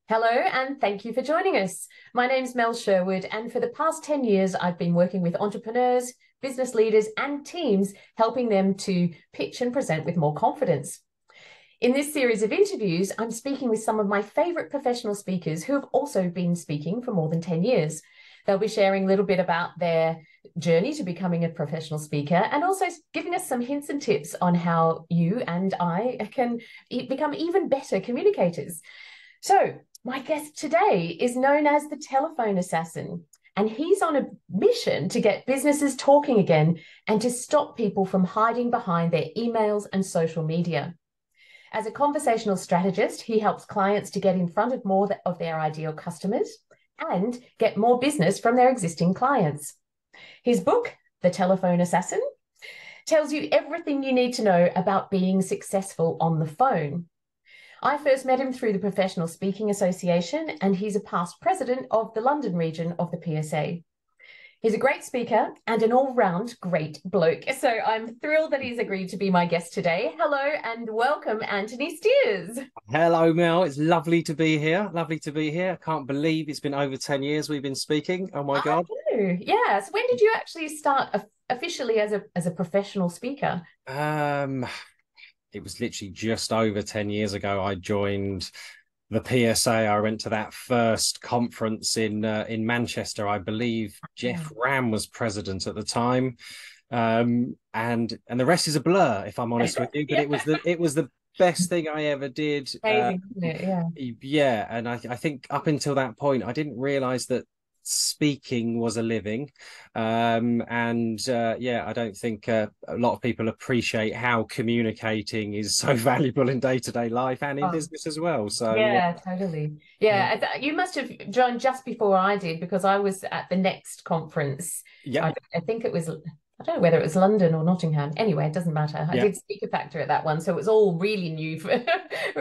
Hello, and thank you for joining us. My name's Mel Sherwood, and for the past 10 years, I've been working with entrepreneurs, business leaders, and teams, helping them to pitch and present with more confidence. In this series of interviews, I'm speaking with some of my favorite professional speakers who have also been speaking for more than 10 years. They'll be sharing a little bit about their journey to becoming a professional speaker and also giving us some hints and tips on how you and I can become even better communicators. So, my guest today is known as the telephone assassin, and he's on a mission to get businesses talking again and to stop people from hiding behind their emails and social media. As a conversational strategist, he helps clients to get in front of more of their ideal customers and get more business from their existing clients. His book, The Telephone Assassin, tells you everything you need to know about being successful on the phone. I first met him through the Professional Speaking Association, and he's a past president of the London region of the PSA. He's a great speaker and an all-round great bloke. So I'm thrilled that he's agreed to be my guest today. Hello and welcome, Anthony Stears. Hello, Mel. It's lovely to be here. Lovely to be here. I can't believe it's been over 10 years we've been speaking. Oh my God. I know. Yeah. So when did you actually start officially as a professional speaker? It was literally just over 10 years ago. I joined the PSA. I went to that first conference in Manchester. I believe Jeff Ram was president at the time. And the rest is a blur, if I'm honest with you. But it was the best thing I ever did. Amazing, isn't it? Yeah. Yeah, and I think up until that point, I didn't realize that speaking was a living. I don't think a lot of people appreciate how communicating is so valuable in day-to-day life and in business as well. So yeah, totally. Yeah, you must have joined just before I did, because I was at the next conference. Yeah. I think it was, I don't know whether it was London or Nottingham. Anyway, it doesn't matter. I did Speaker Factor at that one, so it was all really new for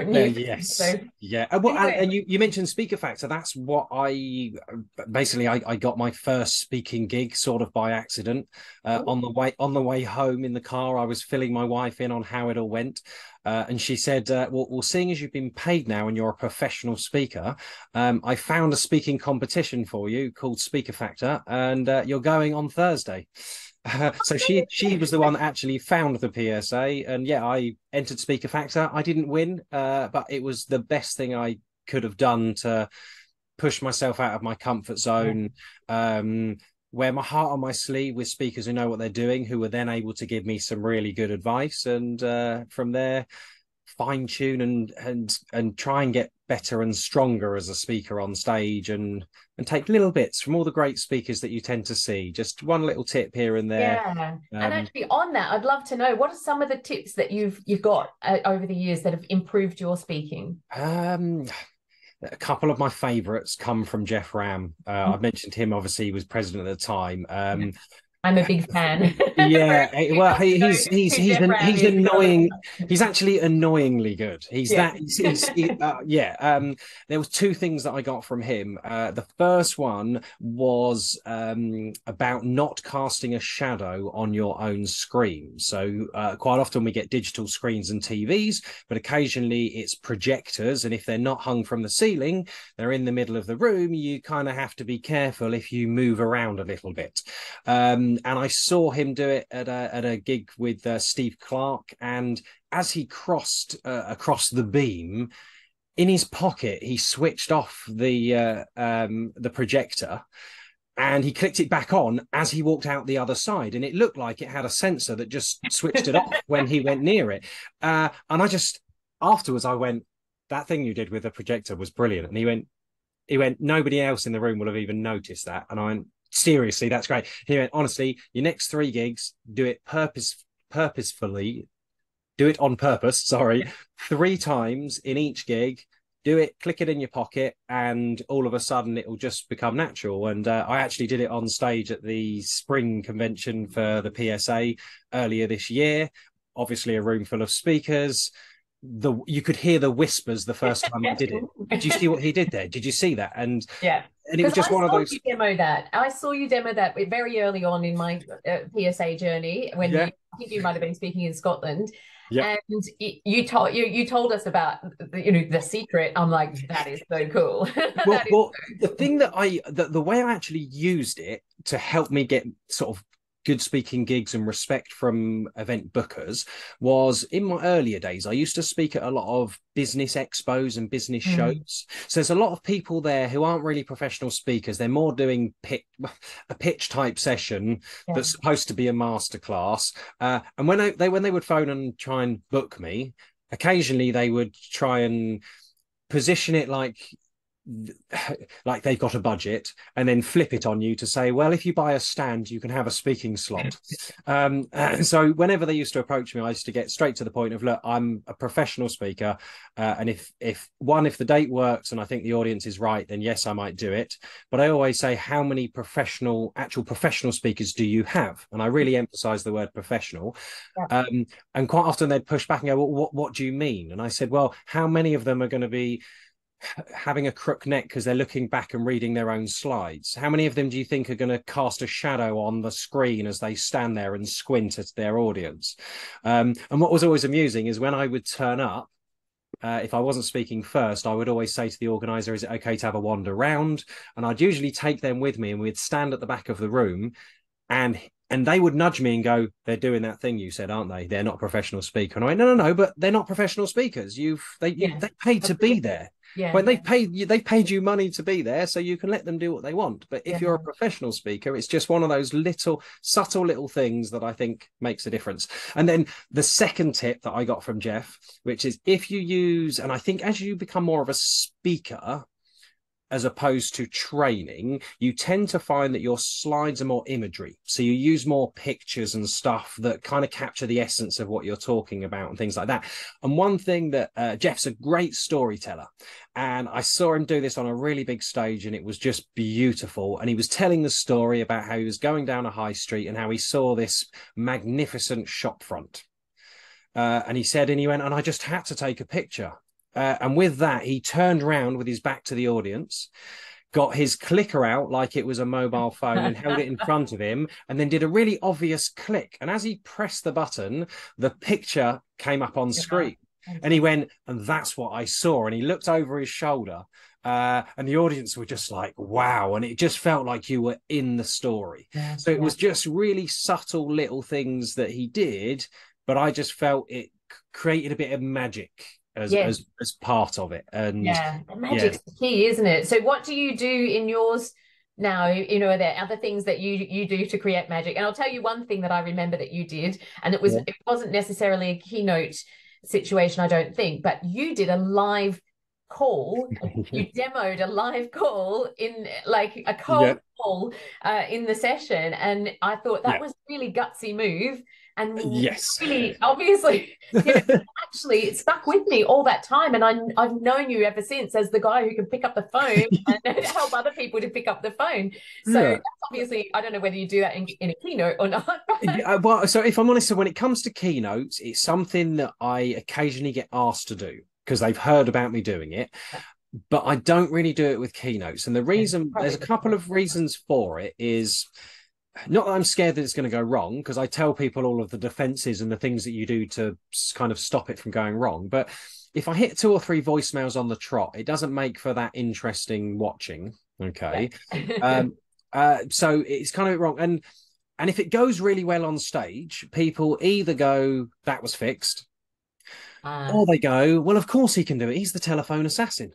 new. Yes. So yeah. And you mentioned Speaker Factor. That's what I got my first speaking gig sort of by accident. On the way home in the car, I was filling my wife in on how it all went. And she said, well, seeing as you've been paid now and you're a professional speaker, I found a speaking competition for you called Speaker Factor, and you're going on Thursday. So she was the one that actually found the PSA, and I entered Speaker Factor. I didn't win, but it was the best thing I could have done to push myself out of my comfort zone. Wear my heart on my sleeve with speakers who know what they're doing, who were then able to give me some really good advice, and from there fine tune and try and get better and stronger as a speaker on stage, and take little bits from all the great speakers that you tend to see. Just one little tip here and there. And actually on that, I'd love to know, what are some of the tips that you've got over the years that have improved your speaking? A couple of my favorites come from Jeff Ram. I've mentioned him. Obviously, he was president at the time. I'm a big fan. Yeah, well, he's annoying. He's actually annoyingly good. There was two things that I got from him. The first one was about not casting a shadow on your own screen. So quite often we get digital screens and TVs, but occasionally it's projectors, and if they're not hung from the ceiling, they're in the middle of the room. You kind of have to be careful if you move around a little bit. And I saw him do it at a gig with Steve Clark, and as he crossed across the beam, in his pocket he switched off the projector, and he clicked it back on as he walked out the other side, and it looked like it had a sensor that just switched it off when he went near it. And I just afterwards I went, that thing you did with the projector was brilliant. And he went, nobody else in the room will have even noticed that. And I went, seriously, that's great. He went, honestly, your next 3 gigs, do it purposefully, do it on purpose, 3 times in each gig, do it, click it in your pocket, and all of a sudden it will just become natural. And I actually did it on stage at the spring convention for the PSA earlier this year. Obviously a room full of speakers. You could hear the whispers the first time I did it. Did you see what he did there? Did you see that? And it was just one of those. I saw you demo that very early on in my PSA journey when I think you might have been speaking in Scotland, Yep. And you told us about the secret. I'm like, that is so cool. Well, That is well, the so cool. thing that the way I actually used it to help me get sort of good speaking gigs and respect from event bookers was in my earlier days. I used to speak at a lot of business expos and business Mm, shows. So there's a lot of people there who aren't really professional speakers. They're more doing a pitch type session yeah. that's supposed to be a masterclass. And when they would phone and try and book me, occasionally they would try and position it like they've got a budget and then flip it on you to say, well, if you buy a stand you can have a speaking slot. So whenever they used to approach me, I used to get straight to the point of, look, I'm a professional speaker, and if the date works and I think the audience is right, then yes, I might do it. But I always say, how many actual professional speakers do you have? And I really emphasize the word professional. Yeah. And quite often they'd push back and go, well, what do you mean? And I said, well, how many of them are going to be having a crook neck because they're looking back and reading their own slides? How many of them do you think are going to cast a shadow on the screen as they stand there and squint at their audience? And what was always amusing is when I would turn up, if I wasn't speaking first, I would always say to the organizer, is it okay to have a wander round? And I'd usually take them with me and we'd stand at the back of the room, and they would nudge me and go, they're doing that thing you said, aren't they? They're not a professional speaker. And I went, no, but they're not professional speakers. Yes. They paid to be there. Yeah. When they've paid you money to be there, so you can let them do what they want. But if you're a Yeah. professional speaker, it's just one of those little subtle little things that I think makes a difference. And then the second tip that I got from Jeff, which is, if you use, and I think as you become more of a speaker as opposed to training, you tend to find that your slides are more imagery. So you use more pictures and stuff that kind of capture the essence of what you're talking about and things like that. And one thing that Jeff's a great storyteller. And I saw him do this on a really big stage and it was just beautiful. And he was telling the story about how he was going down a high street and how he saw this magnificent shop front. And he went, and I just had to take a picture. And with that, he turned around with his back to the audience, got his clicker out like it was a mobile phone and held it in front of him, and then did a really obvious click. And as he pressed the button, the picture came up on screen. And he went, and that's what I saw. And he looked over his shoulder, and the audience were just like, wow. And it just felt like you were in the story. Yeah. So it was just really subtle little things that he did, but I just felt it created a bit of magic as part of it. And yeah, the magic's the key, isn't it? So what do you do in yours now? Are there other things that you do to create magic? And I'll tell you one thing that I remember that you did, and it wasn't necessarily a keynote situation, I don't think, but you did a live call. You demoed a live call in like a cold call in the session, and I thought that was a really gutsy move. And Yes. really, obviously, actually, it stuck with me all that time. And I've known you ever since as the guy who can pick up the phone and help other people to pick up the phone. So that's obviously, I don't know whether you do that in a keynote or not. Well, so if I'm honest, so when it comes to keynotes, it's something that I occasionally get asked to do because they've heard about me doing it. But I don't really do it with keynotes. And the reason, there's a couple of reasons for it, is not that I'm scared that it's going to go wrong, because I tell people all of the defenses and the things that you do to kind of stop it from going wrong. But if I hit 2 or 3 voicemails on the trot, it doesn't make for that interesting watching. Okay. So it's kind of wrong. And if it goes really well on stage, people either go, that was fixed, or they go, well, of course he can do it. He's the telephone assassin.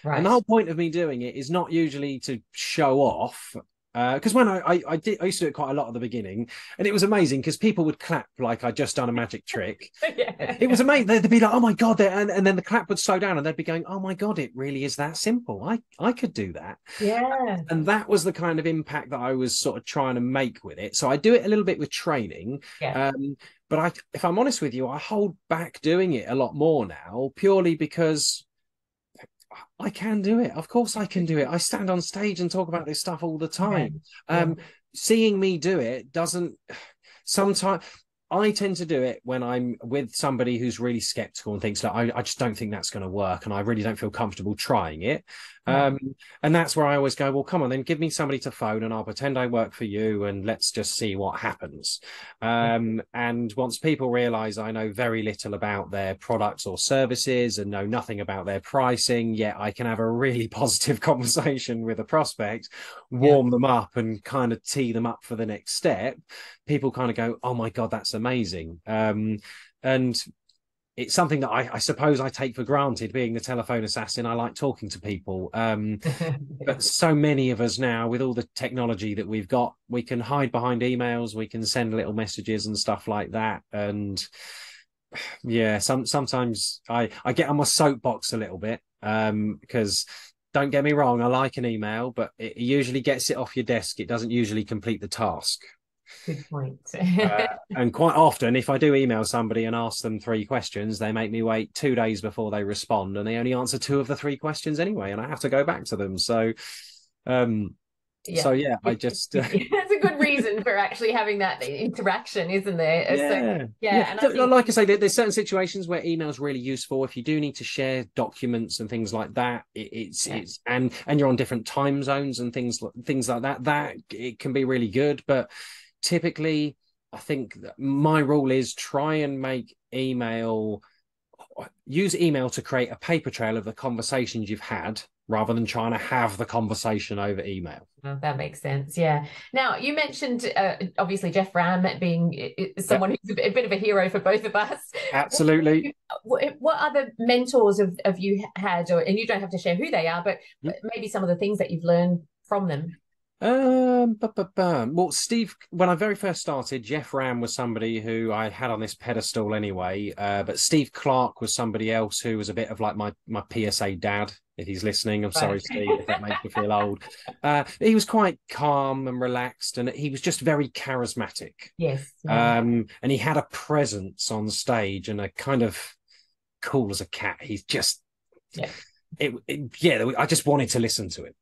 Right. And the whole point of me doing it is not usually to show off. Because when I used to do it quite a lot at the beginning, and it was amazing because people would clap like I'd just done a magic trick. It was amazing. They'd be like, "Oh my god!" And then the clap would slow down, and they'd be going, "Oh my god, it really is that simple. I could do that." Yeah. And that was the kind of impact that I was sort of trying to make with it. So I do it a little bit with training. Yeah. But if I'm honest with you, I hold back doing it a lot more now, purely because I can do it. Of course I can do it. I stand on stage and talk about this stuff all the time. Seeing me do it doesn't sometimes. I tend to do it when I'm with somebody who's really skeptical and thinks that I just don't think that's going to work, and I really don't feel comfortable trying it. Yeah. And that's where I always go, well, come on, then give me somebody to phone and I'll pretend I work for you and let's just see what happens. And once people realize I know very little about their products or services and know nothing about their pricing, yet I can have a really positive conversation with a prospect, warm them up and kind of tee them up for the next step, people kind of go, oh my God, that's amazing. And it's something that I suppose I take for granted, being the telephone assassin. I like talking to people. But so many of us now, with all the technology that we've got, we can hide behind emails, we can send little messages and stuff like that. And yeah, sometimes I get on my soapbox a little bit, because don't get me wrong, I like an email, but it usually gets it off your desk. It doesn't usually complete the task. Good point. And quite often, if I do email somebody and ask them 3 questions, they make me wait 2 days before they respond, and they only answer 2 of the 3 questions anyway, and I have to go back to them. So, yeah, I just that's a good reason for actually having that interaction, isn't there? yeah, So, yeah. And I think, like I say, there's certain situations where email is really useful. If you do need to share documents and things like that, it's and you're on different time zones and things like that, that it can be really good. But typically, I think that my rule is try and use email to create a paper trail of the conversations you've had, rather than trying to have the conversation over email. Oh, that makes sense. Yeah. Now, you mentioned obviously Jeff Ram being someone who's a bit of a hero for both of us. Absolutely. What other mentors have you had, and you don't have to share who they are, but maybe some of the things that you've learned from them? Well, Steve, when I very first started, Jeff Ram was somebody who I had on this pedestal anyway. But Steve Clark was somebody else who was a bit of like my PSA dad. If he's listening, I'm sorry, Steve, if that makes me feel old. He was quite calm and relaxed, and he was just very charismatic. Yes. Yeah. And he had a presence on stage and a kind of cool as a cat. He's just, I just wanted to listen to him.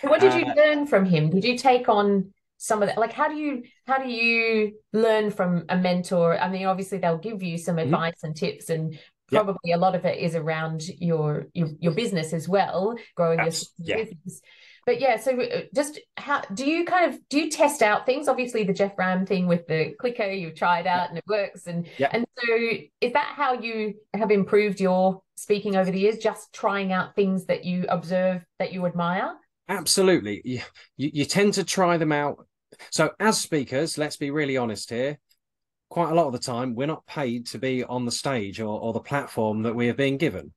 What did you learn from him? Did you take on some of that? Like, how do you learn from a mentor? I mean, obviously they'll give you some advice and tips, and probably a lot of it is around your business as well, growing your business. But yeah, so just how do you test out things? Obviously, the Jeff Ram thing with the clicker, you try it out and it works, and so is that how you have improved your speaking over the years? Just trying out things that you observe that you admire? Absolutely, you tend to try them out. So as speakers, let's be really honest here. Quite a lot of the time, we're not paid to be on the stage or the platform that we are being given.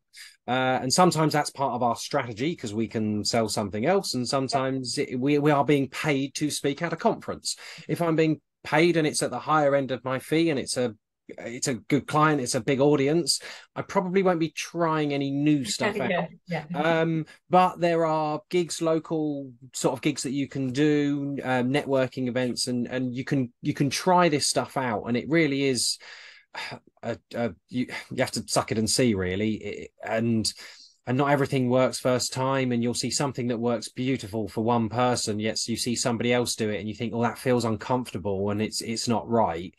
And sometimes that's part of our strategy because we can sell something else. And sometimes we are being paid to speak at a conference. If I'm being paid and it's at the higher end of my fee and it's a good client, it's a big audience, I probably won't be trying any new stuff out. But there are gigs, local sort of gigs that you can do, networking events, and you can try this stuff out, and it really is you have to suck it and see, really. And not everything works first time, and you'll see something that works beautiful for one person, yet you see somebody else do it and you think, oh, that feels uncomfortable and it's not right.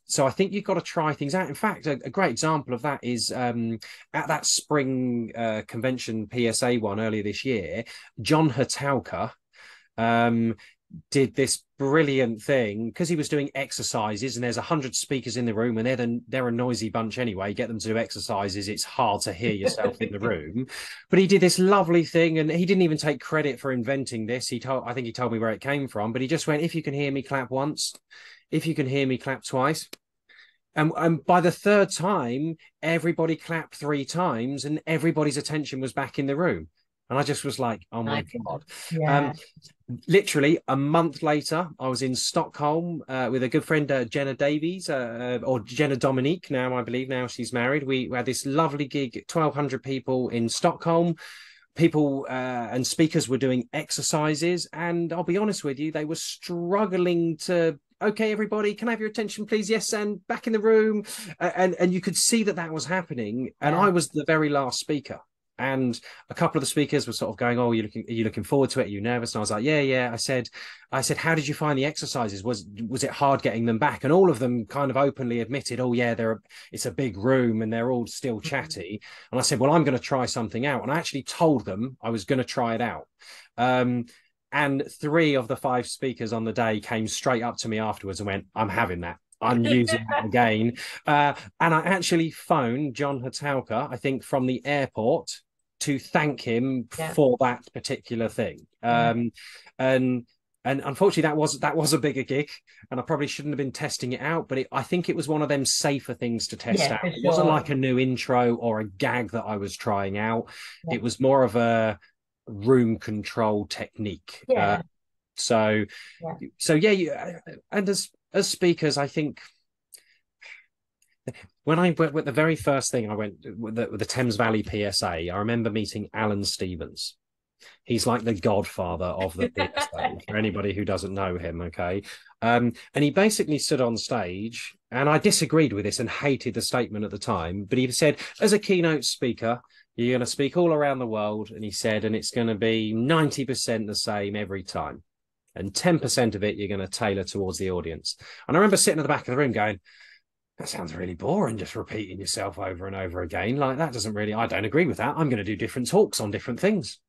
So I think you've got to try things out. In fact, a great example of that is at that spring convention PSA one earlier this year, John Hatauka did this brilliant thing because he was doing exercises, and there's 100 speakers in the room, and they're a noisy bunch anyway. Get them to do exercises, it's hard to hear yourself in the room. But he did this lovely thing, and he didn't even take credit for inventing this. I think he told me where it came from, but he just went, if you can hear me, clap once. If you can hear me, clap twice. And by the 3rd time, everybody clapped 3 times, and everybody's attention was back in the room. And I just was like, oh my God. Yeah. Literally a month later, I was in Stockholm with a good friend, Jenna Davies, or Jenna Dominique now, I believe. Now she's married. We had this lovely gig, 1,200 people in Stockholm. People and speakers were doing exercises. And I'll be honest with you, they were struggling to, okay, everybody, can I have your attention, please? Yes, and back in the room. And you could see that was happening. And I was the very last speaker. And a couple of the speakers were sort of going, "Oh, are you looking forward to it? Are you nervous?" And I was like, "Yeah." I said, "How did you find the exercises? Was it hard getting them back?" And all of them kind of openly admitted, "Oh yeah, it's a big room and they're all still chatty." And I said, "Well, I'm going to try something out." And I actually told them I was going to try it out. And 3 of the 5 speakers on the day came straight up to me afterwards and went, "I'm having that. I'm using that again." And I actually phoned John Hatauka, I think, from the airport to thank him for that particular thing. And unfortunately, that was a bigger gig, and I probably shouldn't have been testing it out. But I think it was one of them safer things to test out. It wasn't like a new intro or a gag that I was trying out. It was more of a room control technique. So yeah, and as speakers, I think when I went with the very first thing I went with the Thames Valley PSA, I remember meeting Alan Stevens. He's like the godfather of the PSA for anybody who doesn't know him. Okay. And he basically stood on stage, and I disagreed with this and hated the statement at the time, but he said, as a keynote speaker, you're going to speak all around the world. And he said, and it's going to be 90% the same every time. And 10% of it, you're going to tailor towards the audience. And I remember sitting at the back of the room going, that sounds really boring, just repeating yourself over and over again. Like, that doesn't really, I don't agree with that. I'm going to do different talks on different things.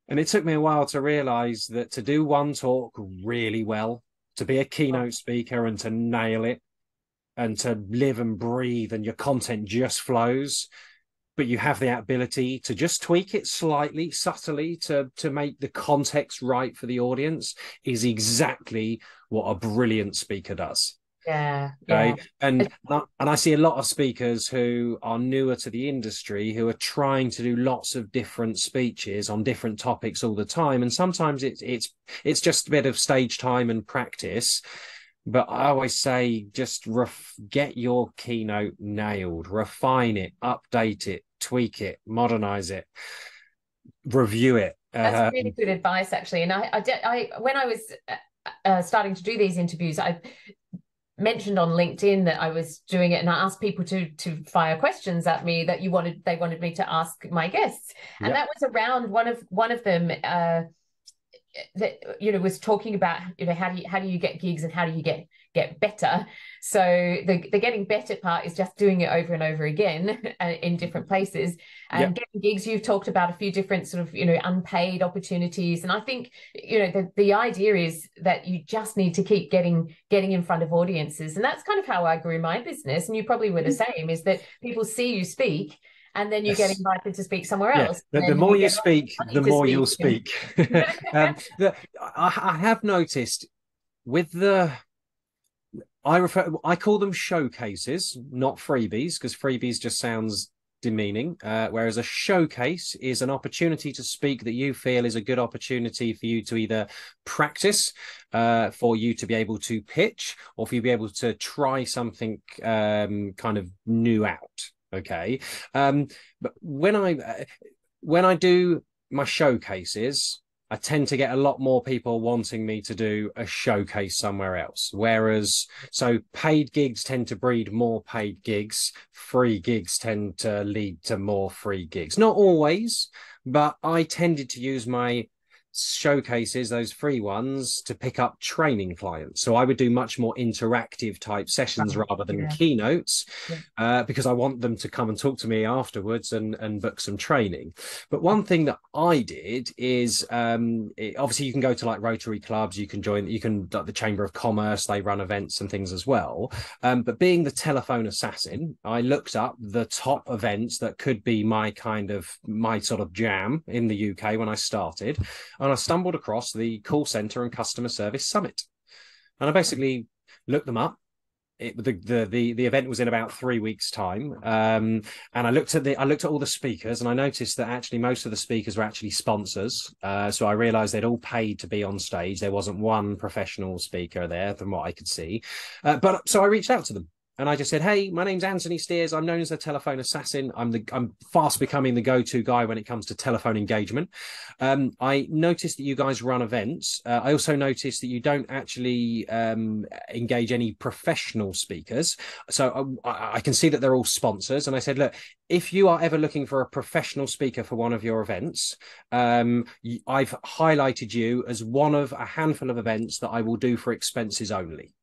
And it took me a while to realize that to do one talk really well, to be a keynote speaker and to nail it and to live and breathe and your content just flows, but you have the ability to just tweak it slightly, subtly, to make the context right for the audience, is exactly what a brilliant speaker does. Okay. And I see a lot of speakers who are newer to the industry who are trying to do lots of different speeches on different topics all the time, and sometimes it's just a bit of stage time and practice. But I always say, just get your keynote nailed, refine it, update it, tweak it, modernize it, review it. That's really good advice, actually. And I when I was starting to do these interviews, I mentioned on LinkedIn that I was doing it, and I asked people to fire questions at me that they wanted me to ask my guests, and that was around one of them that was talking about how do you get gigs and how do you get better. So the getting better part is just doing it over and over again in different places. And getting gigs, you've talked about a few different sort of unpaid opportunities, and I think the idea is that you just need to keep getting in front of audiences, and that's kind of how I grew my business, and you probably were the same, is that people see you speak and then you get invited to speak somewhere else. The more you speak, the more you'll speak. I have noticed with I call them showcases, not freebies, because freebies just sounds demeaning. Whereas a showcase is an opportunity to speak that you feel is a good opportunity for you to either practice, for you to be able to pitch, or for you to be able to try something kind of new out. Okay. But when I do my showcases, I tend to get a lot more people wanting me to do a showcase somewhere else. Whereas, so paid gigs tend to breed more paid gigs. Free gigs tend to lead to more free gigs. Not always, but I tended to use my showcases, those free ones, to pick up training clients. So I would do much more interactive type sessions rather than keynotes, because I want them to come and talk to me afterwards and book some training. But one thing that I did is obviously you can go to like Rotary clubs, you can like the Chamber of Commerce, they run events and things as well. But being the telephone assassin, I looked up the top events that could be my sort of jam in the UK when I started. And I stumbled across the Call Center and Customer Service Summit, and I basically looked them up. The event was in about 3 weeks' time, and I looked at all the speakers, and I noticed that actually most of the speakers were actually sponsors. So I realised they'd all paid to be on stage. There wasn't one professional speaker there, from what I could see. So I reached out to them. And I just said, hey, my name's Anthony Stears. I'm known as the telephone assassin. I'm fast becoming the go-to guy when it comes to telephone engagement. I noticed that you guys run events. I also noticed that you don't actually engage any professional speakers. So I can see that they're all sponsors. And I said, look, if you are ever looking for a professional speaker for one of your events, I've highlighted you as one of a handful of events that I will do for expenses only.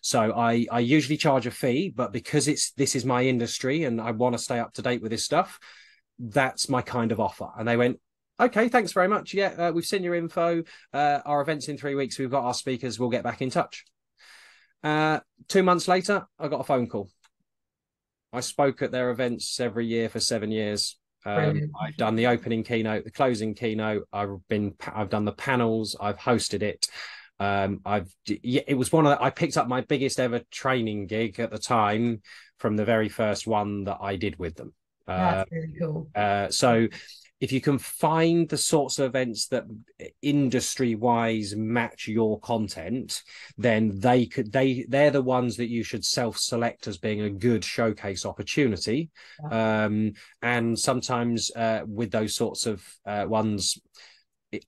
So I usually charge a fee, but because this is my industry and I want to stay up to date with this stuff, that's my kind of offer. And they went, okay, thanks very much. Yeah, we've seen your info. Our event's in 3 weeks. We've got our speakers. We'll get back in touch. 2 months later, I got a phone call. I spoke at their events every year for 7 years. I've done the opening keynote, the closing keynote. I've done the panels. I've hosted it. It was I picked up my biggest ever training gig at the time from the very first one that I did with them. That's really cool. So if you can find the sorts of events that industry wise match your content, then they're the ones that you should self-select as being a good showcase opportunity. Yeah. And sometimes with those sorts of ones,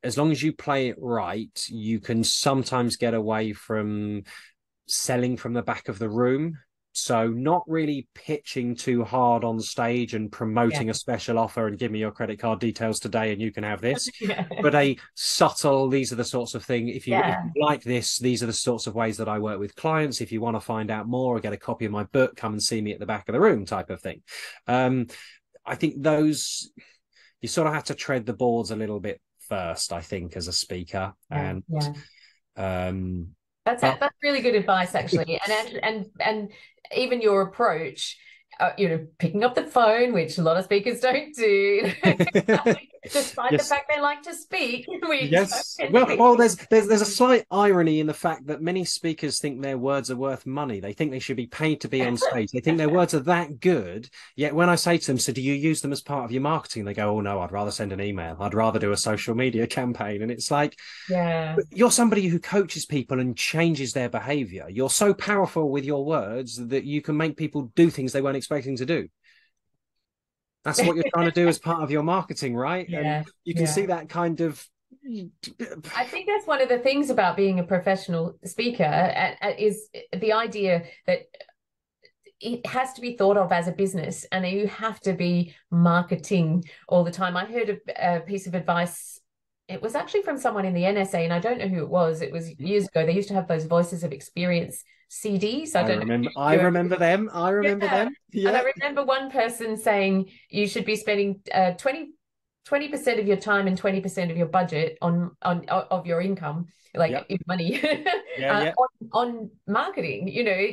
as long as you play it right, you can sometimes get away from selling from the back of the room. So not really pitching too hard on stage and promoting a special offer and give me your credit card details today and you can have this, but a subtle, these are the sorts of things. If you like this, these are the sorts of ways that I work with clients. If you want to find out more or get a copy of my book, come and see me at the back of the room type of thing. I think those, you sort of have to tread the boards a little bit first, I think, as a speaker. That's really good advice, actually. And even your approach, picking up the phone, which a lot of speakers don't do, despite the fact they like to speak. Well, there's a slight irony in the fact that many speakers think their words are worth money. They think they should be paid to be on stage. They think their words are that good. Yet when I say to them, so do you use them as part of your marketing? They go, oh no, I'd rather send an email. I'd rather do a social media campaign. And it's like, you're somebody who coaches people and changes their behavior. You're so powerful with your words that you can make people do things they weren't expecting to do. That's what you're trying to do as part of your marketing, right? And you can see that kind of. I think that's one of the things about being a professional speaker is the idea that it has to be thought of as a business and you have to be marketing all the time. I heard a piece of advice. It was actually from someone in the NSA, and I don't know who it was. It was years ago. They used to have those Voices of Experience CDs. I remember them. Yeah. And I remember one person saying you should be spending 20% of your time and 20% of your budget on of your income, like money, on marketing.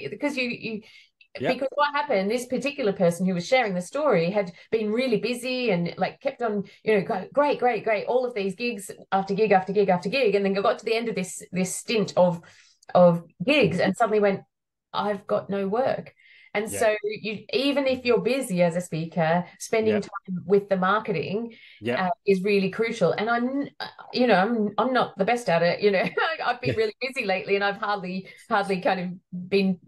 Because because what happened, this particular person who was sharing the story had been really busy and kept on, great, all of these gigs after gig after gig after gig, and then got to the end of this stint of gigs and suddenly went, I've got no work. And so even if you're busy as a speaker, spending time with the marketing is really crucial. And I'm not the best at it. I've been really busy lately, and I've hardly kind of been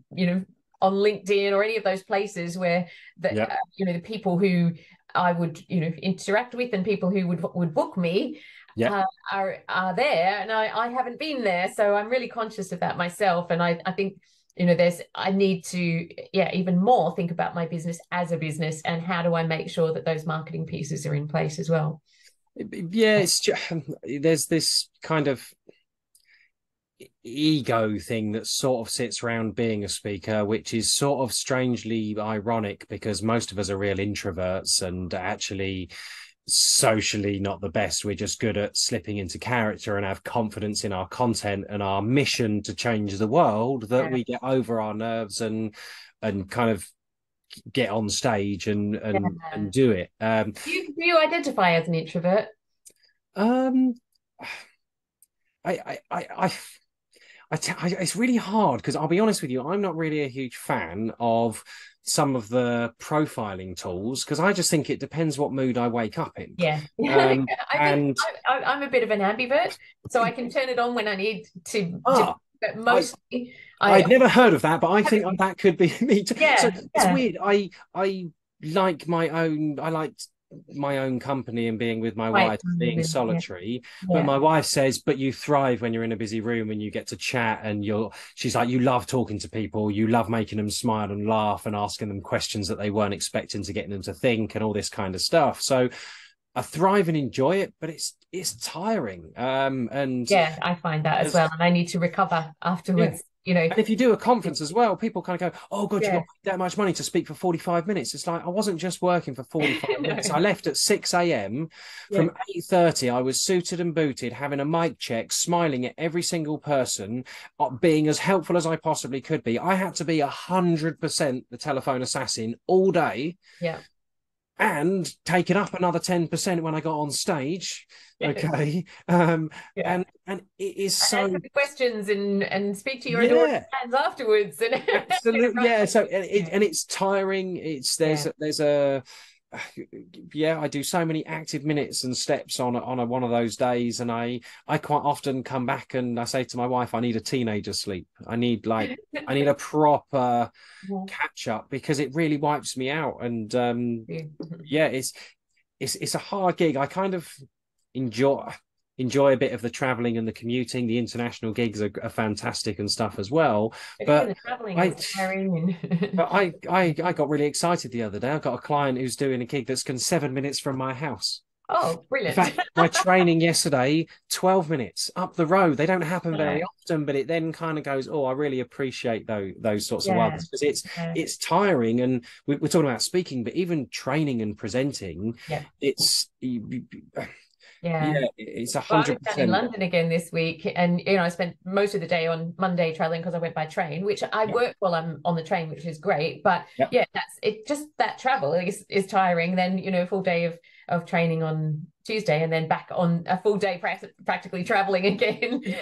on LinkedIn or any of those places where the people who I would interact with and people who would book me are there, and I haven't been there. So I'm really conscious of that myself, and I think I need to even more think about my business as a business, and how do I make sure that those marketing pieces are in place as well. It's just, there's this kind of ego thing that sort of sits around being a speaker, which is sort of strangely ironic because most of us are real introverts and actually socially not the best. We're just good at slipping into character and have confidence in our content and our mission to change the world, that we get over our nerves and kind of get on stage and do it. Do you identify as an introvert? It's really hard because I'll be honest with you, I'm not really a huge fan of some of the profiling tools because I just think it depends what mood I wake up in. I'm a bit of an ambivert, so I can turn it on when I need to but mostly I'd never heard of that, but I think that could be me too. So yeah, it's yeah, weird. I like my own. I like my own company and being with my quite wife, being yeah, solitary. But yeah. my wife says, but you thrive when you're in a busy room and you get to chat and she's like, you love talking to people, you love making them smile and laugh and asking them questions that they weren't expecting, to getting them to think and all this kind of stuff. So I thrive and enjoy it, but it's tiring. And Yeah, I find that as well, and I need to recover yeah. afterwards. You know, And if you do a conference as well, people kind of go, oh, God, you got yeah, that much money to speak for 45 minutes. It's like, I wasn't just working for 45 no, minutes. I left at 6 a.m. yeah, From 8:30, I was suited and booted, having a mic check, smiling at every single person, being as helpful as I possibly could be. I had to be 100% the telephone assassin all day, yeah, and taking up another 10% when I got on stage. yes, Okay. yeah. And it is And so, answer the questions and speak to your adoring yeah. fans afterwards. And Absolutely, right, yeah. So yeah, and it's tiring. It's yeah, there's a yeah. I do so many active minutes and steps on one of those days, and I quite often come back and I say to my wife, I need a teenager sleep. I need a proper catch up, because it really wipes me out. And yeah. yeah, it's a hard gig. I kind of enjoy a bit of the traveling and the commuting. The international gigs are fantastic and stuff as well. But even But the traveling I is tiring. but And I got really excited the other day. I got a client who's doing a gig that's 7 minutes from my house. oh, In brilliant! fact, my training yesterday, 12 minutes up the road. They don't happen very often, but it then kind of goes, oh, I really appreciate those sorts of Yeah, ones, because yeah, it's tiring. And we're talking about speaking, but even training and presenting, yeah, it's yeah. yeah, it's a Well, I was hundred down in percent. London again this week, and I spent most of the day on Monday traveling because I went by train, which I Yeah, work while I'm on the train, which is great. But yeah. yeah, that's it. Just that travel is tiring. Then a full day of training on Tuesday, and then back on a full day practically traveling again. Yeah.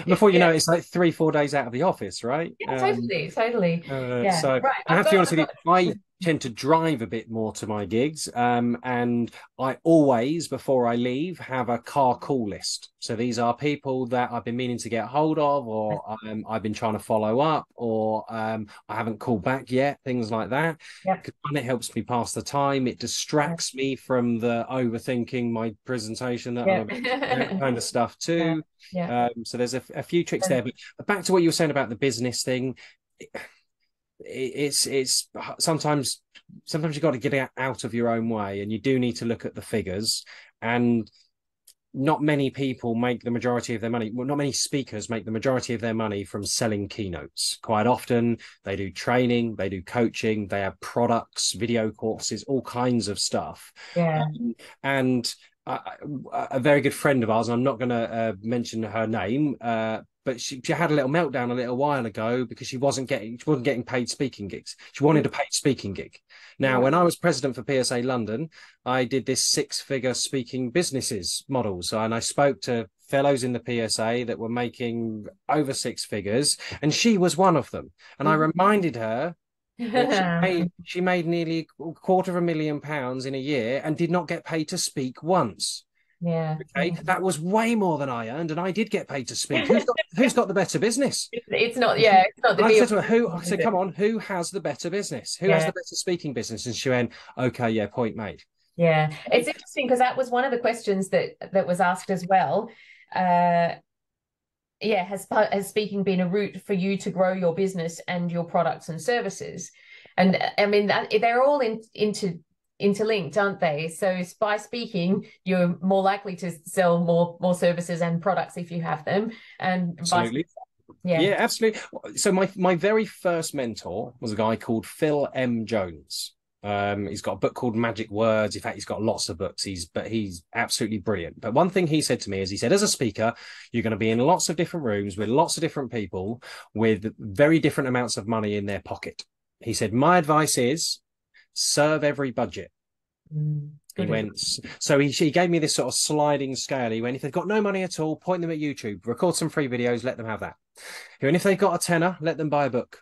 Before you Yeah, know it, it's like 3-4 days out of the office, right? yeah, totally, totally. Yeah, So right. I have to be honest with you, I tend to drive a bit more to my gigs, and I always, before I leave, have a car call list. So these are people that I've been meaning to get hold of, or I've been trying to follow up, or I haven't called back yet, things like that. Yep. And it helps me pass the time. It Yeah. distracts me from the overthinking my presentation that I'm Yeah. about to do, that kind of stuff Yeah. too. Yeah. So there's a few tricks there. But back to what you were saying about the business thing, it's sometimes you've got to get out of your own way, and you do need to look at the figures. And not many people make the majority of their money. Well, not many speakers make the majority of their money from selling keynotes. Quite often, they do training, they do coaching, they have products, video courses, all kinds of stuff. Yeah. And a very good friend of ours, I'm not going to mention her name, but she had a little meltdown a little while ago because she wasn't getting paid speaking gigs. She wanted a paid speaking gig. Now, Right. when I was president for PSA London, I did this 6-figure speaking businesses model. So, and I spoke to fellows in the PSA that were making over 6 figures, and she was one of them. And I reminded her that she made nearly £250,000 in a year and did not get paid to speak once. Yeah. Okay, that was way more than I earned, and I did get paid to speak. Who's got the better business? It's not, yeah, it's not the I be said to her, "Who?" I is said, it? "Come on, who has the better business? Who has Yeah. the better speaking business?" And she went, "Okay, yeah, point made." Yeah. It's interesting because that was one of the questions that was asked as well. Uh, yeah, has speaking been a route for you to grow your business and your products and services? And I mean they're all interlinked, aren't they? So by speaking, you're more likely to sell more services and products if you have them, and vice Absolutely. versa. Yeah. Yeah, absolutely. So my very first mentor was a guy called Phil M. Jones. He's got a book called Magic Words. In fact, he's got lots of books. He's absolutely brilliant. But one thing he said to me is, he said, as a speaker, you're going to be in lots of different rooms with lots of different people with very different amounts of money in their pocket. He said, my advice is serve every budget. He Good. went, so he gave me this sort of sliding scale. He went, if they've got no money at all, point them at YouTube, record some free videos, let them have that. He went, if they've got a tenner, let them buy a book.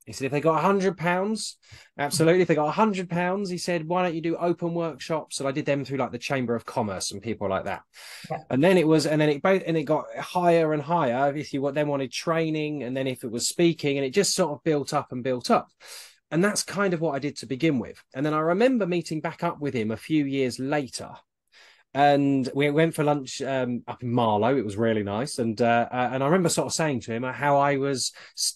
He said, if they got £100, absolutely. If they got £100, he said, why don't you do open workshops? And I did them through like the Chamber of Commerce and people like that. Yeah. And then it got higher and higher. If you then wanted training, and then if it was speaking, and it just sort of built up and built up. And that's kind of what I did to begin with. And then I remember meeting back up with him a few years later. And we went for lunch up in Marlow. It was really nice, and I remember sort of saying to him how I was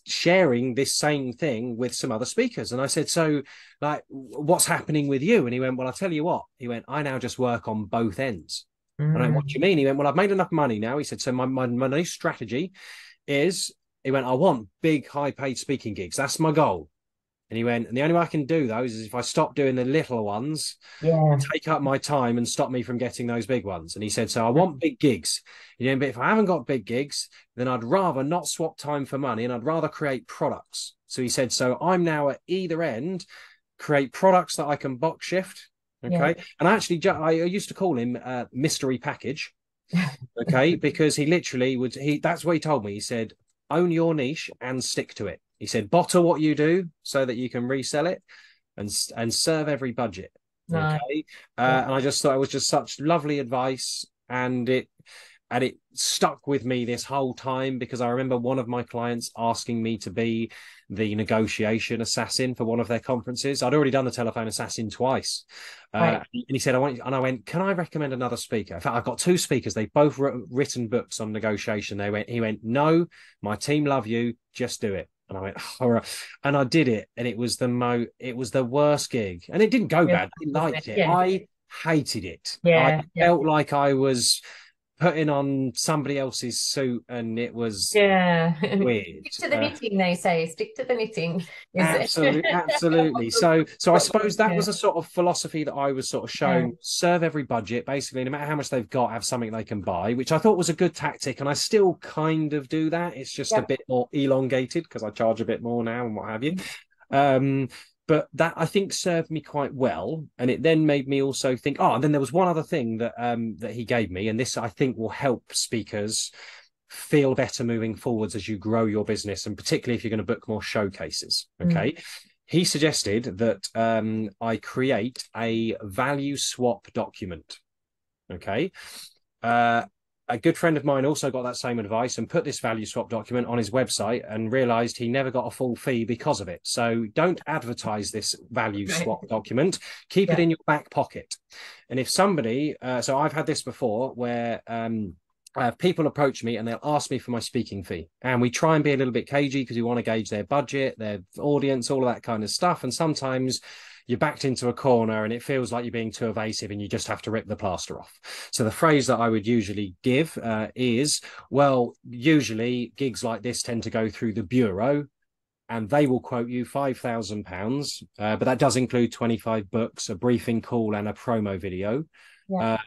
sharing this same thing with some other speakers. And I said, "So, like, what's happening with you?" And he went, "Well, I'll tell you what." He went, "I now just work on both ends." And I went, "What do you mean?" He went, "Well, I've made enough money now." He said, "So my new strategy is," he went, "I want big, high-paid speaking gigs. That's my goal." And he went, and the only way I can do those is if I stop doing the little ones, Yeah. take up my time and stop me from getting those big ones. And he said, so I want big gigs. You know, but if I haven't got big gigs, then I'd rather not swap time for money, and I'd rather create products. So he said, so I'm now at either end, create products that I can box shift. Okay. Yeah. And actually, I used to call him mystery package. Okay. Because he literally that's what he told me. He said, own your niche and stick to it. He said, bottle what you do so that you can resell it, and serve every budget. No. Okay. Yeah. And I just thought it was just such lovely advice. And it stuck with me this whole time, because I remember one of my clients asking me to be the negotiation assassin for one of their conferences. I'd already done the telephone assassin twice. Right. And he said, and I went, can I recommend another speaker? In fact, I've got two speakers. They both written books on negotiation. He went, no, my team love you. Just do it. And I went, all right. And I did it. And it was the worst gig. And it didn't go Really, bad. I liked it. yeah. I hated it. I Yeah. Yeah. felt like I was putting on somebody else's suit, and it was Yeah. weird. Stick to the knitting, they say. Stick to the knitting. Absolutely. So I suppose that Yeah. was a sort of philosophy that I was sort of Yeah. shown: serve every budget, basically, no matter how much they've got, have something they can buy, which I thought was a good tactic. And I still kind of do that. It's just a Yeah. bit more elongated because I charge a bit more now and what have you. But that, I think, served me quite well, and it then made me also think. Oh, and then there was one other thing that he gave me, and this I think will help speakers feel better moving forwards as you grow your business, and particularly if you're going to book more showcases. Okay. He suggested that I create a value swap document. Okay. A good friend of mine also got that same advice and put this value swap document on his website, and realized he never got a full fee because of it. So don't advertise this value swap document. Keep it in your back pocket. And if somebody, so I've had this before where people approach me and they'll ask me for my speaking fee, and we try and be a little bit cagey because we want to gauge their budget, their audience, all of that kind of stuff. And sometimes you're backed into a corner and it feels like you're being too evasive, and you just have to rip the plaster off. So the phrase that I would usually give is, well, usually gigs like this tend to go through the bureau, and they will quote you £5,000, but that does include 25 books, a briefing call, and a promo video. Yeah.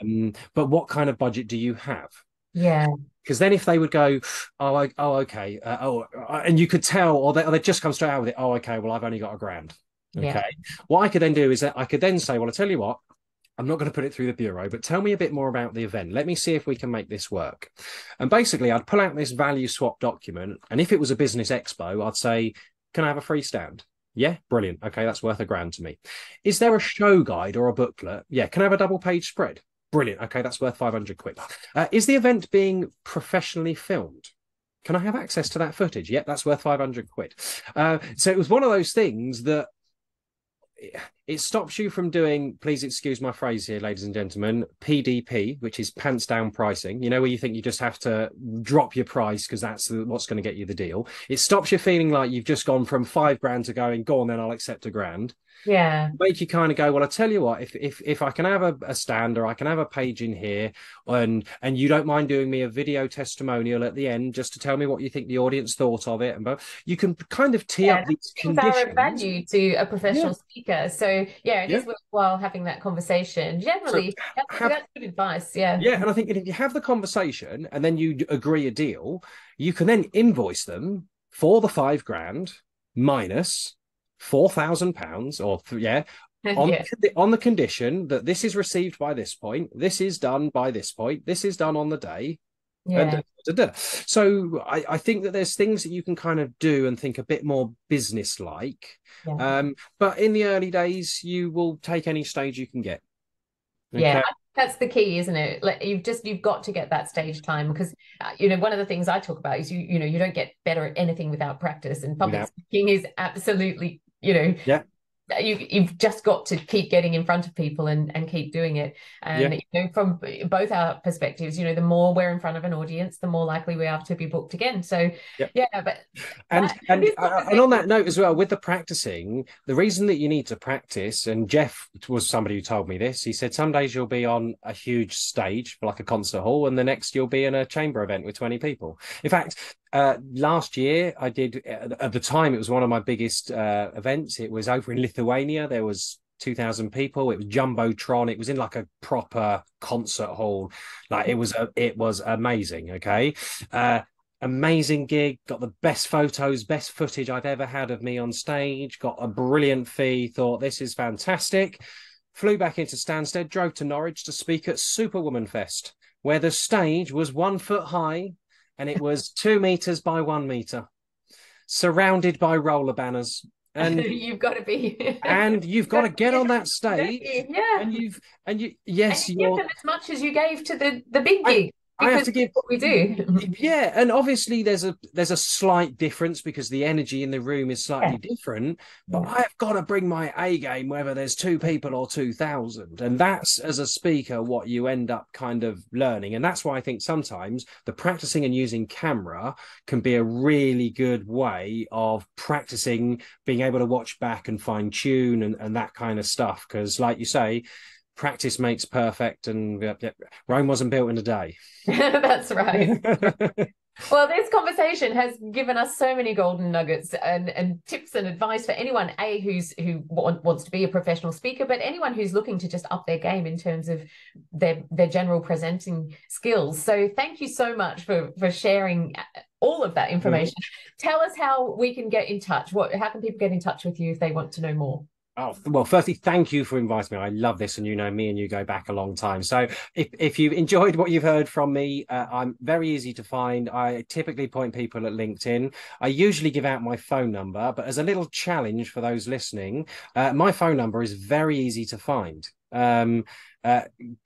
But what kind of budget do you have? Yeah. Because then if they would go, okay, and you could tell, or they just come straight out with it, oh, okay, well, I've only got £1,000. Okay. Yeah. What I could then do is that I could then say, well, I tell you what, I'm not going to put it through the bureau, but tell me a bit more about the event. Let me see if we can make this work. And basically, I'd pull out this value swap document, and if it was a business expo, I'd say, can I have a free stand? Yeah, brilliant. Okay, that's worth £1,000 to me. Is there a show guide or a booklet? Yeah, can I have a double page spread? Brilliant. Okay, that's worth £500. Is the event being professionally filmed? Can I have access to that footage? Yep, that's worth £500. So it was one of those things that it stops you from doing, please excuse my phrase here, ladies and gentlemen, PDP, which is pants down pricing, you know, where you think you just have to drop your price because that's what's going to get you the deal. It stops you feeling like you've just gone from £5,000 to going, go on, then I'll accept £1,000. Yeah. Make you kind of go, well, I tell you what, if I can have a stand, or I can have a page in here, and you don't mind doing me a video testimonial at the end just to tell me what you think the audience thought of it, and you can kind of tee up these conditions. Are of value to a professional speaker. So it is worthwhile having that conversation. Generally, that's good advice. Yeah. Yeah, and I think if you have the conversation and then you agree a deal, you can then invoice them for the £5,000 minus £4,000, or on the condition that this is received by this point, this is done by this point, this is done on the day, Yeah. So I think that there's things that you can kind of do and think a bit more business-like. Yeah. But in the early days, you will take any stage you can get. Yeah, Okay. I think that's the key, isn't it? Like you've got to get that stage time because one of the things I talk about is you don't get better at anything without practice, and public Without, speaking is absolutely, yeah, you've just got to keep getting in front of people and keep doing it. yeah. And from both our perspectives, the more we're in front of an audience, the more likely we are to be booked again. So Yeah. yeah, but And this and on conversation, that note as well, with the practicing, the reason that you need to practice, and Jeff was somebody who told me this. He said some days you'll be on a huge stage, like a concert hall, and the next you'll be in a chamber event with 20 people. In fact, last year I did. At the time, it was one of my biggest events. It was over in Lithuania. There was 2,000 people. It was jumbotron. It was in like a proper concert hall. Like it was amazing. Okay. Amazing gig, got the best photos, best footage I've ever had of me on stage, got a brilliant fee, thought this is fantastic. Flew back into Stansted, drove to Norwich to speak at Superwoman Fest, where the stage was 1 foot high and it was 2 meters by 1 meter, surrounded by roller banners. And you've got to be, you've you've got got to to be get in on the that stage, yeah. and you And yes, you give you're them as much as you gave to the big I gig I have because to give, that's what we do. yeah, and obviously there's a slight difference because the energy in the room is Yeah, slightly different, but yeah, I've got to bring my A game whether there's two people or 2,000, and that's, as a speaker, what you end up kind of learning. And that's why I think sometimes the practicing and using camera can be a really good way of practicing being able to watch back and fine tune and that kind of stuff, because like you say, practice makes perfect, and Rome wasn't built in a day. that's right. Well, this conversation has given us so many golden nuggets and tips and advice for anyone wants to be a professional speaker, but anyone who's looking to just up their game in terms of their general presenting skills. So thank you so much for sharing all of that information. Tell us how we can get in touch. How can people get in touch with you if they want to know more? Oh, well, firstly, thank you for inviting me. I love this. And me and you go back a long time. So if you've enjoyed what you've heard from me, I'm very easy to find. I typically point people at LinkedIn. I usually give out my phone number, but as a little challenge for those listening, my phone number is very easy to find. Uh,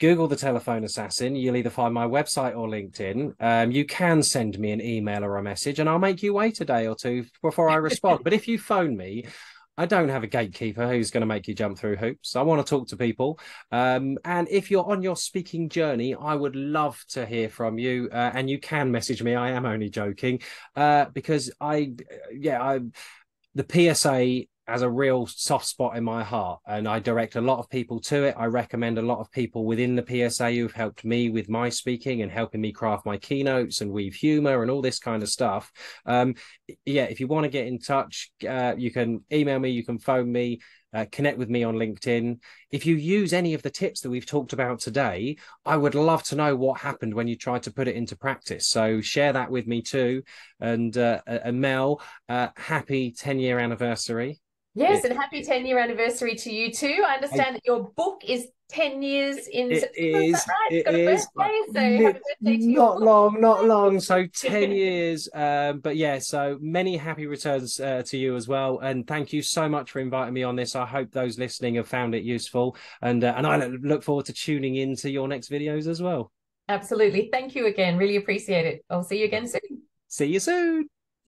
Google the telephone assassin. You'll either find my website or LinkedIn. You can send me an email or a message, and I'll make you wait a day or two before I respond. But if you phone me, I don't have a gatekeeper who's going to make you jump through hoops. I want to talk to people. And if you're on your speaking journey, I would love to hear from you. And you can message me. I am only joking because the PSA has a real soft spot in my heart, and I direct a lot of people to it. I recommend a lot of people within the PSA who've helped me with my speaking and helping me craft my keynotes and weave humor and all this kind of stuff. If you want to get in touch, you can email me, you can phone me, connect with me on LinkedIn. If you use any of the tips that we've talked about today, I would love to know what happened when you tried to put it into practice. So share that with me too. And Mel, happy 10-year anniversary. Yes, It, and happy 10-year anniversary to you too. I I, understand that your book is 10 years in it September. Is that is, right? It's it got a is birthday, so happy birthday to your not book. long, not long. So 10 years. But yeah, so many happy returns to you as well. And thank you so much for inviting me on this. I hope those listening have found it useful. And I look forward to tuning into your next videos as well. Absolutely. Thank you again. Really appreciate it. I'll see you again soon. See you soon.